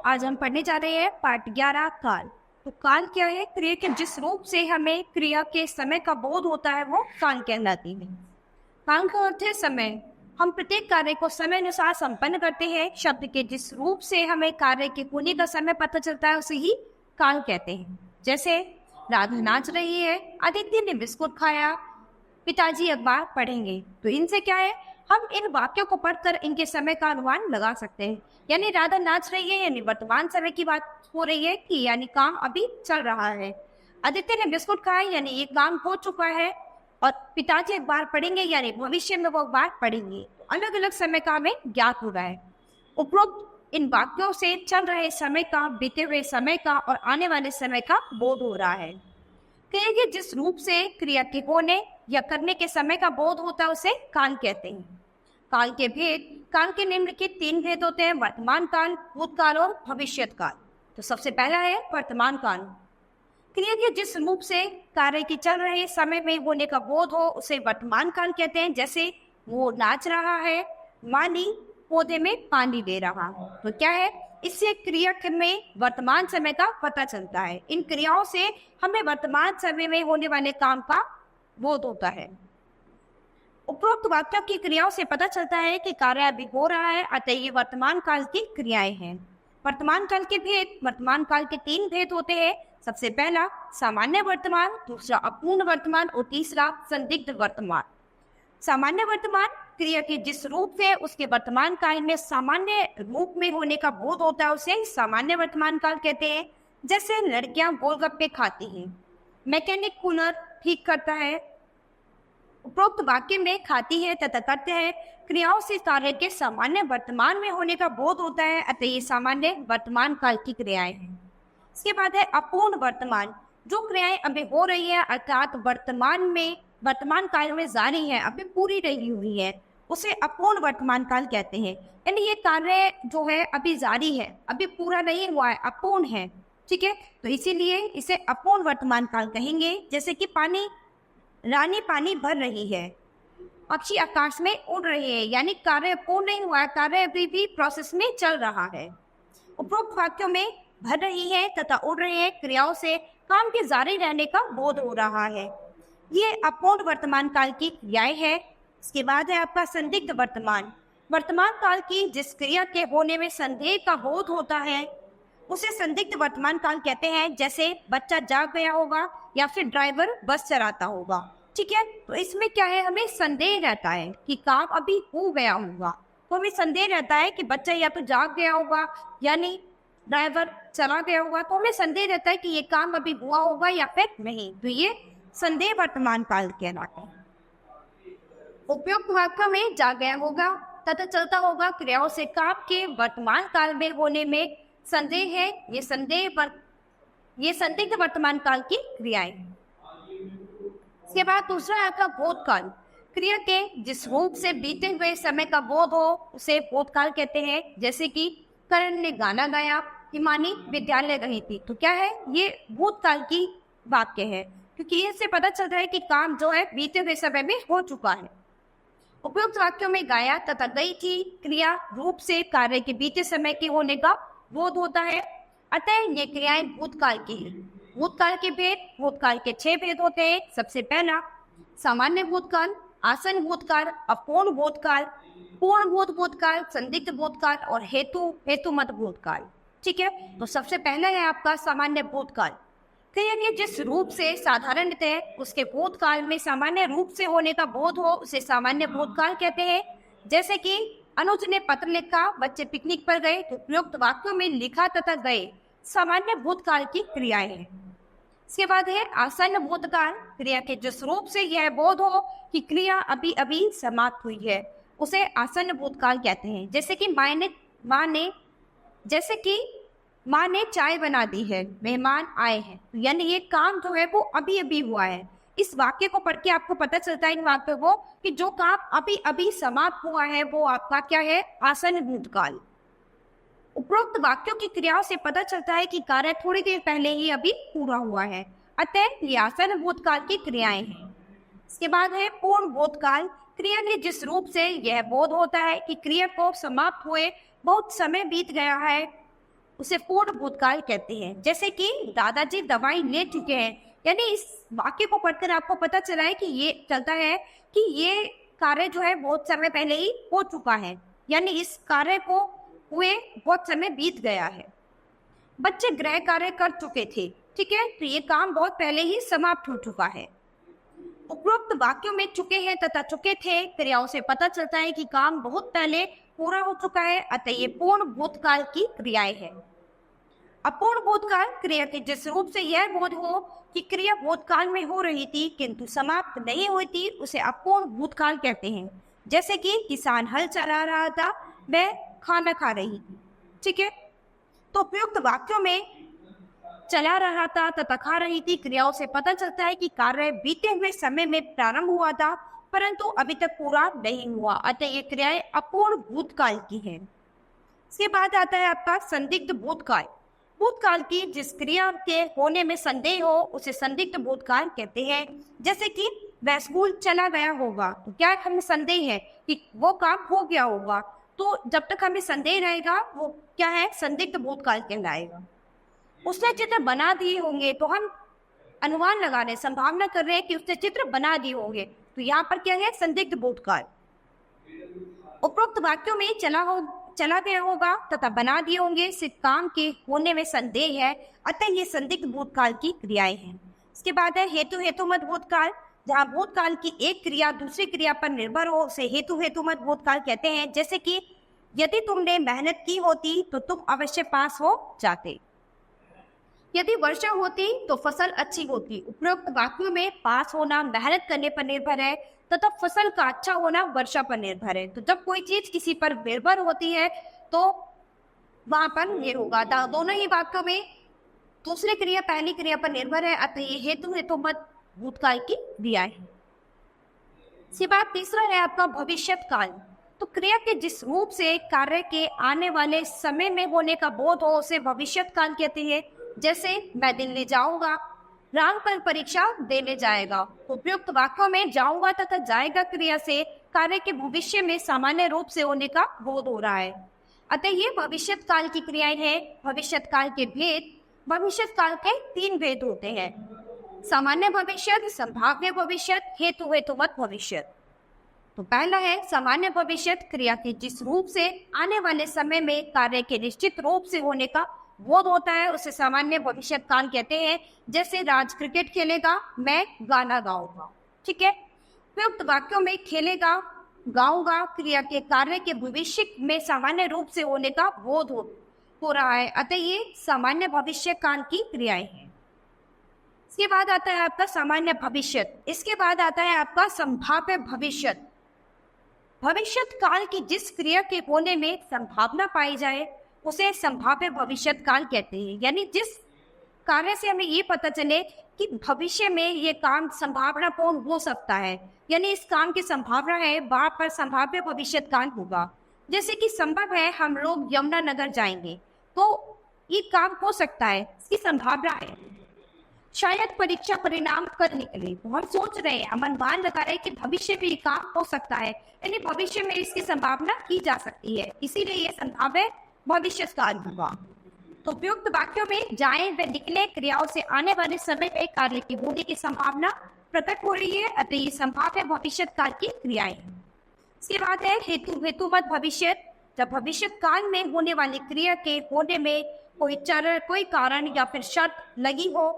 आज हम पढ़ने जा रहे हैं पाठ 11 काल। तो काल क्या है? क्रिया के जिस रूप से हमें क्रिया के समय का बोध होता है वो काल कहलाती है। काल का अर्थ है समय। हम प्रत्येक कार्य को समय अनुसार संपन्न करते हैं। शब्द के जिस रूप से हमें कार्य के होने का समय पता चलता है उसे ही काल कहते हैं। जैसे राधा नाच रही है, आदित्य ने बिस्कुट खाया, पिताजी अखबार पढ़ेंगे। तो इनसे क्या है, हम इन वाक्यों को पढ़कर इनके समय का अनुमान लगा सकते हैं। यानी राधा नाच रही है यानी वर्तमान समय की बात हो रही है कि यानी काम अभी चल रहा है। आदित्य ने बिस्कुट खाया यानी ये काम हो चुका है। और पिताजी अखबार पढ़ेंगे यानी भविष्य में वो अखबार पढ़ेंगे। तो अलग अलग समय का हमें ज्ञात हो रहा है। उपरोक्त इन वाक्यों से चल रहे समय का, बीते हुए समय का और आने वाले समय का बोध हो रहा है। क्रिया के जिस रूप से क्रिया के होने या करने के समय का बोध होता है उसे काल कहते हैं। काल के भेद, काल के निम्नलिखित 3 भेद होते हैं: वर्तमान काल, भूतकाल और भविष्यत काल। तो सबसे पहला है वर्तमान काल। क्रिया के जिस रूप से कार्य के चल रहे समय में होने का बोध हो उसे वर्तमान काल कहते हैं। जैसे वो नाच रहा है, माली पौधे में पानी दे रहा है। तो क्या है, इससे क्रिया में वर्तमान समय का पता चलता है। इन क्रियाओं से हमें वर्तमान समय में होने वाले काम का बोध होता है। उपरोक्त वाक्यों की क्रियाओं से पता चलता है कि कार्य अभी हो रहा है, अतः ये वर्तमान काल की क्रियाएं हैं। वर्तमान काल के भेद, वर्तमान काल के 3 भेद होते हैं। सबसे पहला सामान्य वर्तमान, दूसरा अपूर्ण वर्तमान और तीसरा संदिग्ध वर्तमान। सामान्य वर्तमान क्रिया के जिस रूप से उसके वर्तमान काल में सामान्य रूप में होने का बोध होता है उसे सामान्य वर्तमान काल कहते हैं। जैसे लड़कियां गोलगप्पे खाती हैं, मैकेनिक कूलर ठीक करता है। उपरोक्त वाक्य में खाती है तथा करते हैं क्रियाओं से कार्य के सामान्य वर्तमान में होने का बोध होता है, अतः ये सामान्य वर्तमान काल की क्रियाएं हैं। इसके बाद है अपूर्ण वर्तमान। जो क्रियाएं अभी हो रही है अर्थात वर्तमान काल में जारी है, अभी पूरी रही हुई है, उसे अपूर्ण वर्तमान काल कहते हैं। यानी ये कार्य जो है अभी जारी है, अभी पूरा नहीं हुआ है, अपूर्ण है। ठीक है, तो इसीलिए इसे अपूर्ण वर्तमान काल कहेंगे। जैसे कि रानी पानी भर रही है, पक्षी आकाश में उड़ रहे हैं, यानी कार्य पूर्ण नहीं हुआ है, कार्य अभी भी प्रोसेस में चल रहा है। उपरोक्त वाक्यों में भर रही है तथा उड़ रहे हैं क्रियाओं से काम के जारी रहने का बोध हो रहा है। ये अपूर्ण वर्तमान काल की क्रियाएं है। इसके बाद है आपका संदिग्ध वर्तमान। वर्तमान काल की जिस क्रिया के होने में संदेह का बोध होता है उसे संदिग्ध वर्तमान काल कहते हैं। जैसे बच्चा जाग गया होगा या फिर ड्राइवर बस चलाता होगा। ठीक है, तो इसमें क्या है, हमें संदेह रहता है कि काम अभी हो गया होगा। तो हमें संदेह रहता है कि बच्चा या तो जाग गया होगा यानी ड्राइवर चला गया होगा। तो हमें संदेह रहता है कि ये काम अभी हुआ होगा या फिर नहीं। तो ये संदेह वर्तमान काल कहलाता है। उपयुक्त वाक्य में जा गया होगा तथा चलता होगा क्रियाओं से काम के वर्तमान काल में होने में संदेह है। ये संदिग्ध वर्तमान काल की क्रियाएं। इसके बाद दूसरा है आपका भूतकाल। क्रिया के जिस रूप से बीते हुए समय का बोध हो उसे भूतकाल कहते हैं। जैसे कि करण ने गाना गाया, हिमानी विद्यालय गई थी। तो क्या है, ये भूतकाल की वाक्य है, क्योंकि इससे पता चलता है कि काम जो है बीते हुए समय में हो चुका है। उपयुक्त वाक्यों में गाया तथा गई थी क्रिया रूप से कार्य के बीते समय के होने का बोध होता है, अतः ये क्रियाएं भूतकाल की है। भूतकाल के भेद, भूतकाल के 6 भेद होते हैं। सबसे पहला सामान्य भूतकाल, आसन भूतकाल, अपूर्ण भूतकाल, पूर्णभूत भूतकाल, संदिग्ध भूतकाल और हेतुमत भूतकाल। ठीक है, तो सबसे पहला है आपका सामान्य भूतकाल। क्रिया के जिस रूप से साधारणतः उसके भूतकाल में सामान्य रूप से होने का बोध हो उसे सामान्य भूतकाल कहते हैं। जैसे कि अनुज ने पत्र लिखा, बच्चे पिकनिक पर गए। तो उपयुक्त वाक्यों में लिखा तथा गए सामान्य भूतकाल की क्रियाएं हैं। इसके बाद है आसन्न भूतकाल। क्रिया के जिस रूप से यह बोध हो कि क्रिया अभी अभी समाप्त हुई है उसे आसन्न भूतकाल कहते हैं। जैसे कि माँ ने चाय बना दी है, मेहमान आए हैं। यानी ये काम जो है वो अभी अभी हुआ है। इस वाक्य को पढ़ के आपको पता चलता है इन वाक्यों को कि जो काम अभी अभी समाप्त हुआ है वो आपका क्या है, आसन्न भूतकाल। उपरोक्त वाक्यों की क्रियाओं से पता चलता है कि कार्य थोड़ी देर पहले ही अभी पूरा हुआ है, अतः ये आसन्न भूतकाल की क्रियाएं हैं। इसके बाद है पूर्ण भूतकाल। क्रिया के जिस रूप से यह बोध होता है कि क्रिया को समाप्त हुए बहुत समय बीत गया है उसे पूर्ण भूतकाल कहते हैं। जैसे कि दादाजी दवाई ले चुके हैं, यानी इस वाक्य को पढ़कर आपको पता चला है कि ये चलता है कि ये कार्य जो है बहुत समय पहले ही हो चुका है, यानी इस कार्य को हुए बहुत समय बीत गया है। बच्चे गृह कार्य कर चुके थे, ठीक है, तो ये काम बहुत पहले ही समाप्त हो चुका है। उपरोक्त वाक्यों में चुके हैं तथा चुके थे क्रियाओं से पता चलता है कि काम बहुत पहले पूरा हो चुका है, अतः ये पूर्ण भूतकाल की क्रियाएं हैं। अपूर्ण भूतकाल क्रिया के जिस रूप से यह बोध हो कि क्रिया भूतकाल में हो रही थी किंतु समाप्त नहीं हुई थी, उसे अपूर्ण भूतकाल कहते हैं। जैसे कि किसान हल चला रहा था, मैं खाना खा रही थी, ठीक है। तो उपयुक्त वाक्यों में चला रहा था तथा खा रही थी क्रियाओं से पता चलता है कि कार्य बीते हुए समय में प्रारंभ हुआ था परंतु अभी तक पूरा नहीं हुआ, अतः ये क्रियाएं अपूर्ण भूतकाल की हैं। इसके बाद आता है आपका संदिग्ध भूतकाल। भूतकाल की जिस क्रिया के होने में संदेह हो उसे संदिग्ध भूतकाल कहते हैं। जैसे कि वह स्कूल चला गया होगा, तो क्या हमें संदेह है कि वो काम हो गया होगा, तो जब तक हमें संदेह रहेगा वो क्या है, संदिग्ध भूतकाल कहलाएगा। उसने चित्र बना दिए होंगे, तो हम अनुमान लगा रहे, संभावना कर रहे हैं कि उसने चित्र बना दिए होंगे, तो यहाँ पर क्या है, संदिग्ध भूतकाल। उपरोक्त वाक्यों में चला गया होगा तथा बना दिए होंगे, इस काम के होने में संदेह है, अतः ये संदिग्ध भूतकाल की क्रियाएं हैं। इसके बाद है हेतु हेतुमत भूतकाल। जहाँ भूतकाल की एक क्रिया दूसरी क्रिया पर निर्भर हो उसे हेतु हेतुमत भूतकाल कहते हैं। जैसे कि यदि तुमने मेहनत की होती तो तुम अवश्य पास हो जाते, यदि वर्षा होती तो फसल अच्छी होती। उपरोक्त वाक्यों में पास होना मेहनत करने पर निर्भर है तथा फसल का अच्छा होना वर्षा पर निर्भर है। तो जब कोई चीज किसी पर निर्भर होती है तो वहां पर ये होगा, दोनों ही वाक्यों में दूसरी क्रिया पहली क्रिया पर निर्भर है, अतः ये हेतु हेतुमत भूतकाल की क्रिया है। इसके बाद तीसरा है आपका भविष्यत काल। तो क्रिया के जिस रूप से कार्य के आने वाले समय में होने का बोध हो उसे भविष्यत काल कहते हैं। जैसे मैं दिल्ली जाऊंगा, राम कल परीक्षा देने जाएगा। उपयुक्त वाक्यों में जाऊंगा तथा जाएगा क्रिया से कार्य के भविष्य में सामान्य रूप से होने का बोध हो रहा है, अतः ये भविष्यत काल की क्रियाएं हैं। भविष्यत काल के भेद, भविष्यत काल के 3 भेद होते हैं, सामान्य भविष्यत, संभाव्य भविष्यत, हेतु हेतुमत भविष्यत। तो पहला है सामान्य भविष्यत, क्रिया के जिस रूप से आने वाले समय में कार्य के निश्चित रूप से होने का बोध होता है उसे सामान्य भविष्यत काल कहते हैं। जैसे राज क्रिकेट खेलेगा, मैं गाना गाऊंगा, ठीक है। उपयुक्त वाक्यों में खेलेगा, गाऊंगा क्रिया के कार्य के भविष्य में सामान्य रूप से होने का बोध हो रहा है, अतः ये सामान्य भविष्य काल की क्रियाएं हैं। इसके बाद आता है आपका सामान्य भविष्यत। इसके बाद आता है आपका संभाव्य भविष्यत। भविष्यत काल की जिस क्रिया के होने में संभावना पाई जाए उसे संभाव्य भविष्यत काल कहते हैं। यानी जिस कार्य से हमें ये पता चले कि भविष्य में ये काम संभावनापूर्ण हो सकता है, यानी इस काम की संभावना है, वहां पर संभाव्य भविष्यत काल होगा। जैसे कि संभव है हम लोग यमुनानगर जाएंगे, तो ये काम हो सकता है, इसकी संभावना है। शायद परीक्षा परिणाम कल निकले, तो हम सोच रहे हैं, हम अनुमान लगा रहे हैं कि भविष्य में ये काम हो सकता है, यानी भविष्य में इसकी संभावना की जा सकती है, इसीलिए ये संभाव्य भविष्य काल होगा। तो उपयुक्त वाक्यों में जाएं व निकले क्रियाओं से आने वाले समय में कार्य की होने की संभावना प्रकट हो रही है, अतः ये संभाव्य भविष्य काल की क्रियाएं हैं। इसके बाद है हेतु हेतुमत भविष्य। जब भविष्य काल में होने वाली क्रिया के होने में कोई चरण, कोई कारण या फिर शर्त लगी हो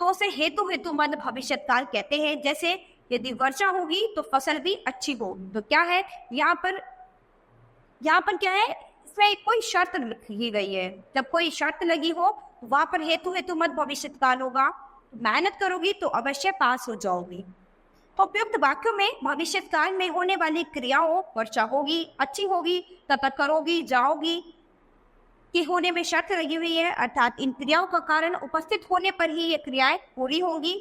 तो उसे हेतु हेतुमत भविष्य काल कहते हैं। जैसे यदि वर्षा होगी तो फसल भी अच्छी हो, तो क्या है यहाँ पर क्या है, इसमें कोई शर्त लिखी गई है। जब कोई शर्त लगी हो वहां पर हेतु हेतुमत भविष्य काल होगा। मेहनत करोगी तो अवश्य पास हो जाओगी। तो उपयुक्त वाक्यों में भविष्य काल में होने वाली क्रियाओं, वर्षा होगी, अच्छी होगी तथा करोगी, जाओगी के होने में शर्त लगी हुई है, अर्थात इन क्रियाओं का कारण उपस्थित होने पर ही ये क्रियाएं पूरी होंगी।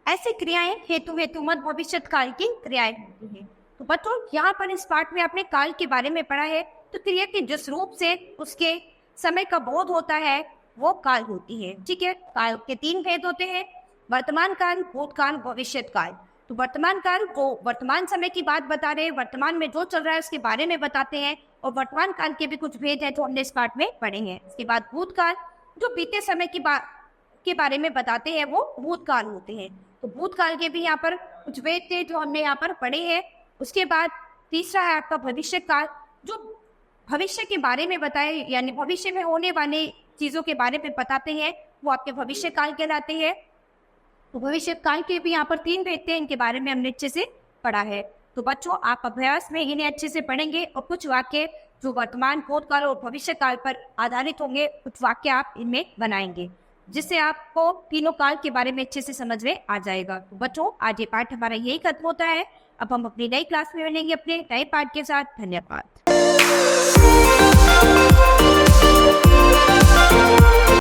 ऐसी क्रियाएं हेतु हेतुमत भविष्य काल की क्रियाएं होती हैं। तो बच्चों यहाँ पर इस पाठ में आपने काल के बारे में पढ़ा है। तो क्रिया के जिस रूप से उसके समय का बोध होता है वो काल होती है, ठीक है। काल के 3 भेद होते हैं, वर्तमान काल, भूतकाल, भविष्यत काल। तो वर्तमान काल को वर्तमान समय की बात बता रहे हैं, वर्तमान में जो चल रहा है उसके बारे में बताते हैं, और वर्तमान काल के भी कुछ भेद है जो हमने इस पाठ में पढ़े हैं। इसके बाद भूतकाल, जो बीते समय के बारे में बताते हैं वो भूतकाल होते हैं। तो भूतकाल के भी यहाँ पर कुछ भेद थे जो हमने यहाँ पर पढ़े हैं। उसके बाद तीसरा है आपका भविष्य काल, जो भविष्य के बारे में बताए, यानी भविष्य में होने वाले चीजों के बारे में बताते हैं, वो आपके भविष्य काल कहलाते हैं। तो भविष्य काल के भी यहाँ पर 3 भेद थे, इनके बारे में हमने अच्छे से पढ़ा है। तो बच्चों, आप अभ्यास में इन्हें अच्छे से पढ़ेंगे और कुछ वाक्य जो वर्तमान, भूतकाल और भविष्य काल पर आधारित होंगे, कुछ वाक्य आप इनमें बनाएंगे, जिससे आपको तीनों काल के बारे में अच्छे से समझ में आ जाएगा। तो बच्चों, आज ये पाठ हमारा यही खत्म होता है। अब हम अपनी नई क्लास में मिलेंगे अपने नए पाठ के साथ। धन्यवाद।